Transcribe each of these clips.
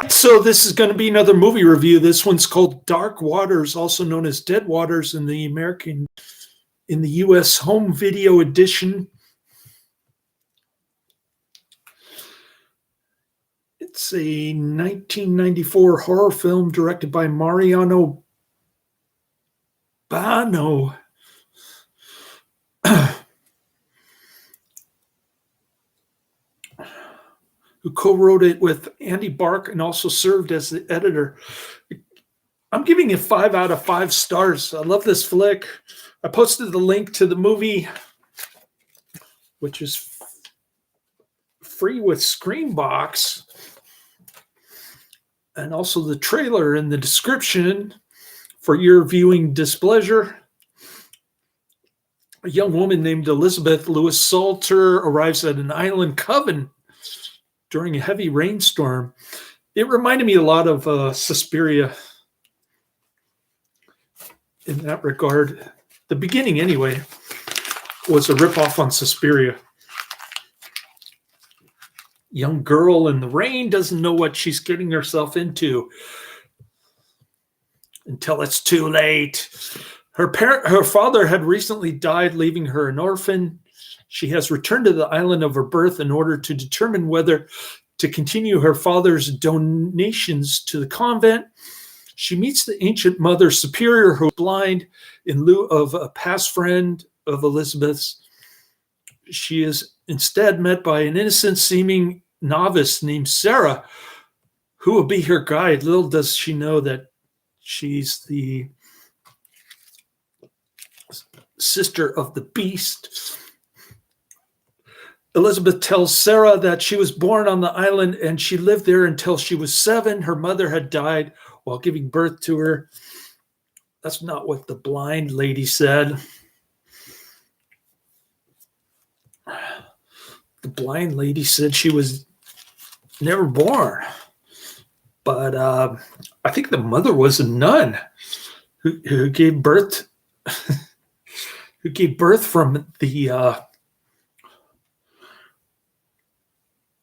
So this is going to be another movie review. This one's called Dark Waters, also known as Dead Waters in the US home video edition. It's a 1994 horror film directed by Mariano Bano. Who co-wrote it with Andy Bark and also served as the editor. I'm giving it 5 out of 5 stars. I love this flick. I posted the link to the movie, which is free with Screenbox, and also the trailer in the description for your viewing displeasure. A young woman named Elizabeth Lewis Salter arrives at an island coven during a heavy rainstorm. It reminded me a lot of Suspiria in that regard. The beginning, anyway, was a ripoff on Suspiria. Young girl in the rain doesn't know what she's getting herself into until it's too late. Her father had recently died, leaving her an orphan. She has returned to the island of her birth in order to determine whether to continue her father's donations to the convent. She meets the ancient Mother Superior, who is blind, in lieu of a past friend of Elizabeth's. She is instead met by an innocent-seeming novice named Sarah, who will be her guide. Little does she know that she's the sister of the beast. Elizabeth tells Sarah that she was born on the island and she lived there until she was 7. Her mother had died while giving birth to her. That's not what the blind lady said. The blind lady said she was never born. But I think the mother was a nun who gave birth who gave birth from the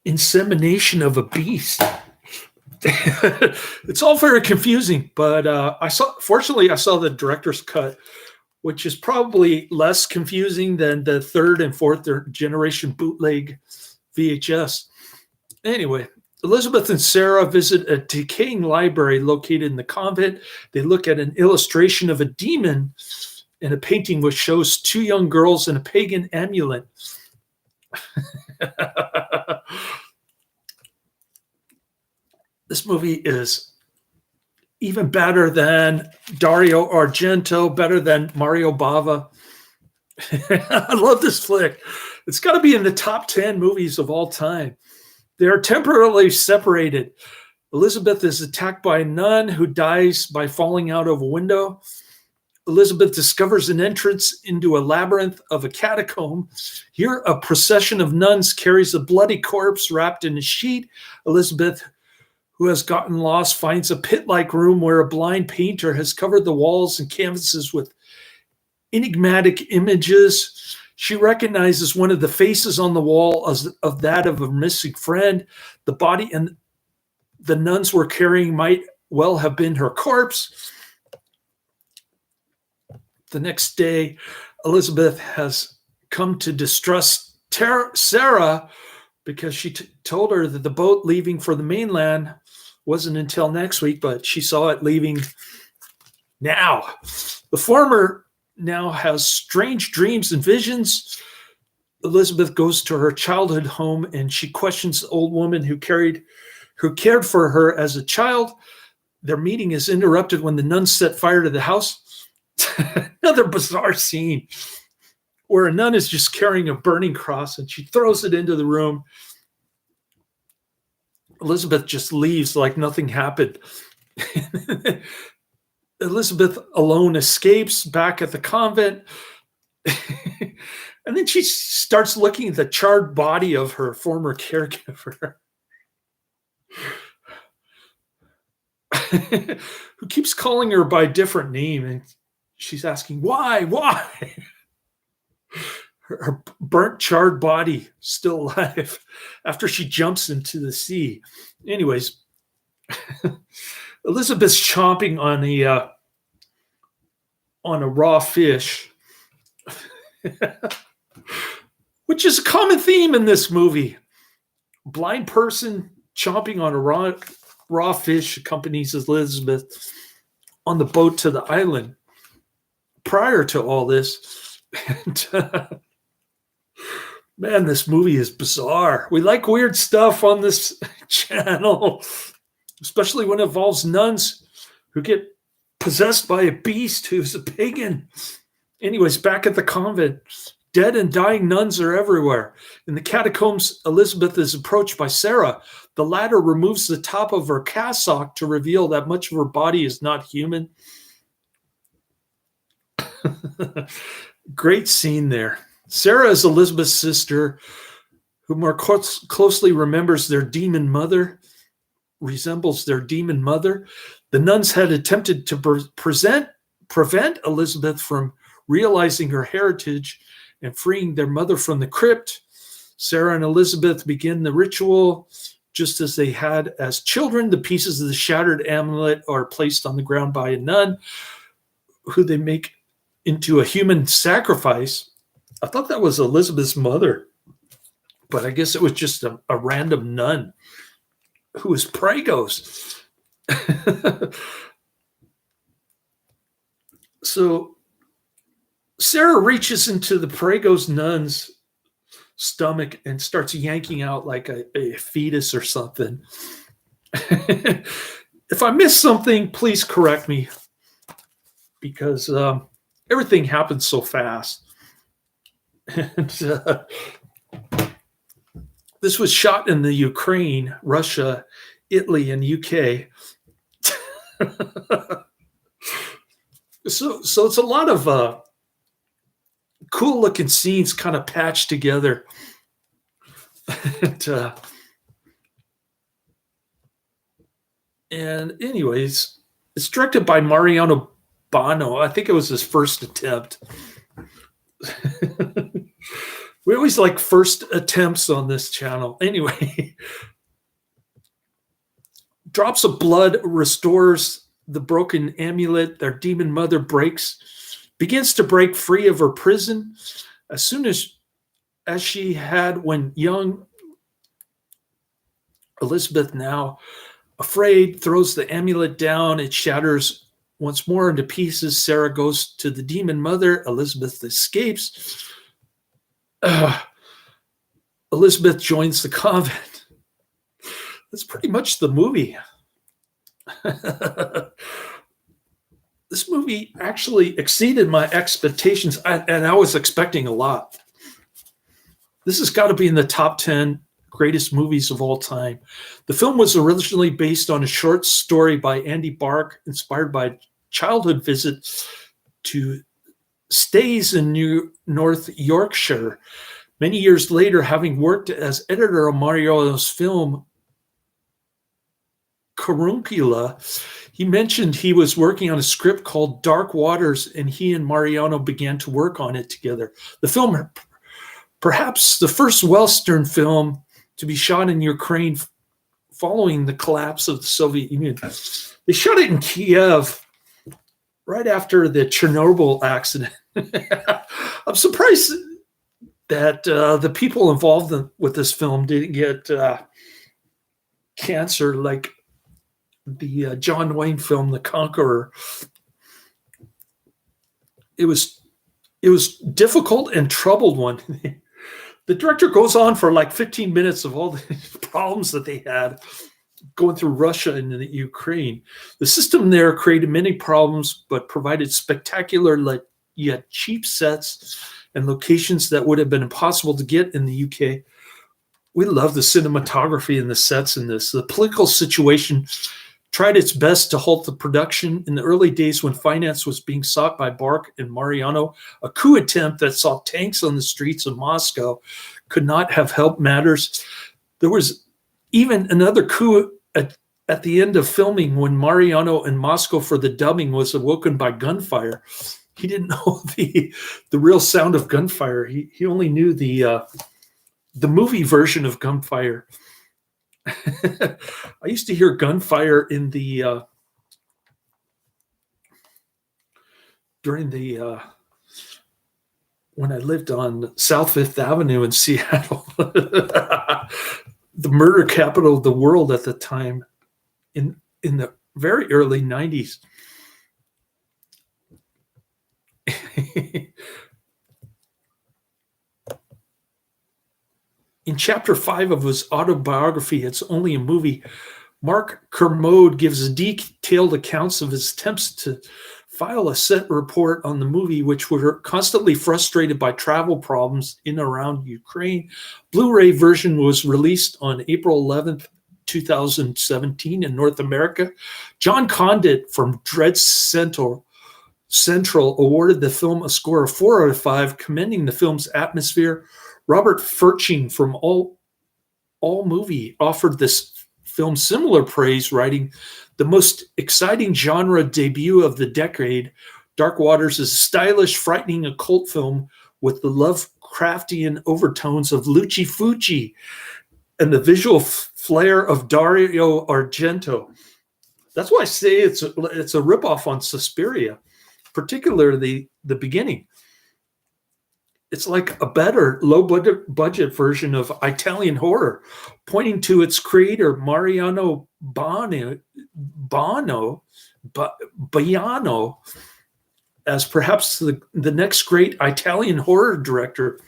insemination of a beast. It's all very confusing, but fortunately I saw the director's cut, which is probably less confusing than the 3rd and 4th generation bootleg VHS. Anyway, Elizabeth and Sarah visit a decaying library located in the convent. They look at an illustration of a demon in a painting which shows 2 young girls in a pagan amulet. This movie is even better than Dario Argento, better than Mario Bava. I love this flick. It's got to be in the top 10 movies of all time. They are temporarily separated. Elizabeth is attacked by a nun who dies by falling out of a window. Elizabeth discovers an entrance into a labyrinth of a catacomb. Here, a procession of nuns carries a bloody corpse wrapped in a sheet. Elizabeth, who has gotten lost, finds a pit-like room where a blind painter has covered the walls and canvases with enigmatic images. She recognizes one of the faces on the wall as of that of a missing friend. The body and the nuns were carrying might well have been her corpse. The next day, Elizabeth has come to distrust Sarah because she told her that the boat leaving for the mainland wasn't until next week, but she saw it leaving now. The former now has strange dreams and visions. Elizabeth goes to her childhood home and she questions the old woman who cared for her as a child. Their meeting is interrupted when the nuns set fire to the house. Another bizarre scene where a nun is just carrying a burning cross and she throws it into the room. Elizabeth just leaves like nothing happened. Elizabeth alone escapes back at the convent. And then she starts looking at the charred body of her former caregiver, who keeps calling her by a different name. And she's asking, why? Her burnt, charred body still alive after she jumps into the sea. Anyways, Elizabeth's chomping on a raw fish, which is a common theme in this movie. Blind person chomping on a raw fish accompanies Elizabeth on the boat to the island. Prior to all this, and, man, this movie is bizarre. We like weird stuff on this channel, especially when it involves nuns who get possessed by a beast who's a pagan. Anyways, back at the convent, dead and dying nuns are everywhere. In the catacombs, Elizabeth is approached by Sarah. The latter removes the top of her cassock to reveal that much of her body is not human. Great scene there. Sarah is Elizabeth's sister, who more closely remembers their demon mother, resembles their demon mother. The nuns had attempted to prevent Elizabeth from realizing her heritage and freeing their mother from the crypt. Sarah and Elizabeth begin the ritual just as they had as children. The pieces of the shattered amulet are placed on the ground by a nun, who they make into a human sacrifice. I thought that was Elizabeth's mother, but I guess it was just a random nun who was pregos. So Sarah reaches into the pregos nun's stomach and starts yanking out like a fetus or something. If I missed something, please correct me, because everything happens so fast. And, this was shot in the Ukraine, Russia, Italy, and UK. So it's a lot of cool looking scenes kind of patched together. And anyways, it's directed by Mariano Bono. I think it was his first attempt. We always like first attempts on this channel. Anyway, drops of blood restores the broken amulet. Their demon mother begins to break free of her prison as soon as she had when young. Elizabeth, now afraid, throws the amulet down. It shatters once more into pieces. Sarah goes to the demon mother. Elizabeth escapes. Elizabeth joins the convent. That's pretty much the movie. This movie actually exceeded my expectations, and I was expecting a lot. This has got to be in the top 10 greatest movies of all time. The film was originally based on a short story by Andy Bark, inspired by a childhood visit to Stays in North Yorkshire. Many years later, having worked as editor of Mariano's film Caruncula, he mentioned he was working on a script called Dark Waters, and he and Mariano began to work on it together. The film, perhaps the first Western film to be shot in Ukraine following the collapse of the Soviet Union. They shot it in Kiev right after the Chernobyl accident. I'm surprised that the people involved with this film didn't get cancer like the John Wayne film, The Conqueror. It was difficult and troubled one. The director goes on for like 15 minutes of all the problems that they had going through Russia and the Ukraine. The system there created many problems, but provided spectacular yet cheap sets and locations that would have been impossible to get in the UK. We love the cinematography and the sets in this. The political situation tried its best to halt the production. In the early days when finance was being sought by Bark and Mariano, a coup attempt that saw tanks on the streets of Moscow could not have helped matters. There was even another coup at the end of filming when Mariano in Moscow for the dubbing was awoken by gunfire. He didn't know the real sound of gunfire. He only knew the movie version of gunfire. I used to hear gunfire in the during the when I lived on South Fifth Avenue in Seattle, the murder capital of the world at the time, in the very early 90s. In chapter 5 of his autobiography, It's Only a Movie, Mark Kermode gives detailed accounts of his attempts to file a set report on the movie, which were constantly frustrated by travel problems in and around Ukraine. Blu-ray version was released on April 11th, 2017 in North America. John Condit from Dread Central awarded the film a score of 4 out of 5, commending the film's atmosphere. Robert Furching from All Movie offered this film similar praise, writing, "The most exciting genre debut of the decade, Dark Waters is a stylish, frightening occult film with the Lovecraftian overtones of Luci Fulci and the visual flair of Dario Argento." That's why I say it's a ripoff on Suspiria, particularly the beginning. It's like a better low-budget version of Italian horror, pointing to its creator, Mariano Baiano, as perhaps the next great Italian horror director.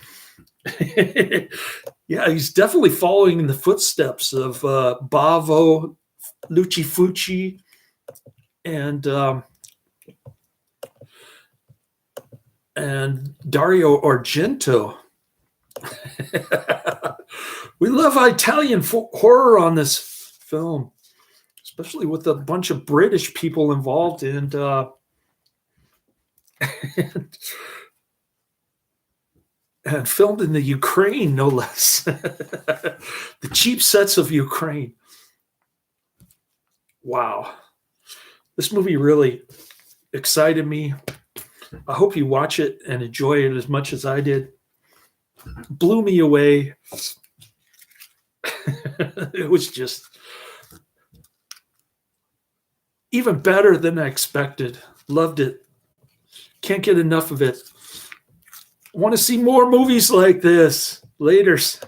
Yeah, he's definitely following in the footsteps of Bavo, Luci Fulci, and Dario Argento. We love Italian horror on this film, especially with a bunch of British people involved, and filmed in the Ukraine, no less. The cheap sets of Ukraine. Wow. This movie really excited me. I hope you watch it and enjoy it as much as I did. Blew me away. It was just even better than I expected. Loved it. Can't get enough of it. Want to see more movies like this. Laters.